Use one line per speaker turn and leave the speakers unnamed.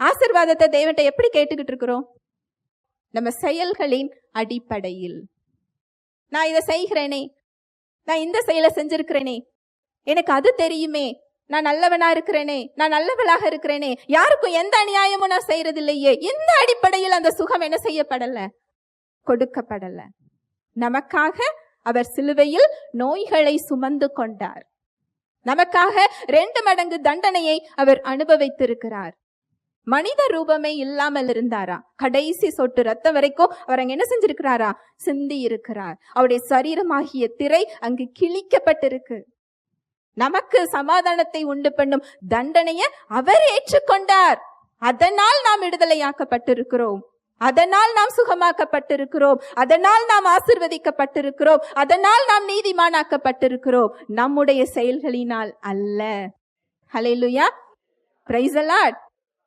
ஆசீர்வாதத்தை தேவன்கிட்ட எப்படி கேட்டுக்கிட்டு இருக்கிறோம்? நம்ம செயல்களின் அடிப்படையில். நான் இதை செய்கிறேனே, நான் இந்த செயலை செஞ்சிருக்கிறேனே, எனக்கு அது தெரியுமே, நான் நல்லவனா இருக்கிறேனே, நான் நல்லவளாக இருக்கிறேனே, யாருக்கும் எந்த அநியாயமும் நான் செய்யறது இல்லையே, இந்த அடிப்படையில் அந்த சுகம் என்ன செய்யப்படல, கொடுக்கப்படல. நமக்காக அவர் சிலுவையில் நோய்களை சுமந்து கொண்டார். நமக்காக 2 மடங்கு தண்டனையை அவர் அனுபவித்திருக்கிறார். மனித ரூபமே இல்லாமல் இருந்தாரா? கடைசி சொட்டு ரத்தம் வரைக்கும் அவர் அங்க என்ன செஞ்சிருக்கிறாரா? சிந்தி இருக்கிறார். அவருடைய சரீரமாகிய திரை அங்கு கிழிக்கப்பட்டிருக்கு. நமக்கு சமாதானத்தை உண்டு பண்ணும் தண்டனையை அவர் ஏற்றுக்கொண்டார். அதனால் நாம் விடுதலையாக்கப்பட்டிருக்கிறோம், அதனால் நாம் சுகமாக்கப்பட்டிருக்கிறோம், அதனால் நாம் ஆசீர்வதிக்கப்பட்டிருக்கிறோம், அதனால் நாம் நீதிமானாக்கப்பட்டிருக்கிறோம், நம்முடைய செயல்களினால் அல்ல. ஹல்லேலூயா, பிரைஸ் தி லார்ட்.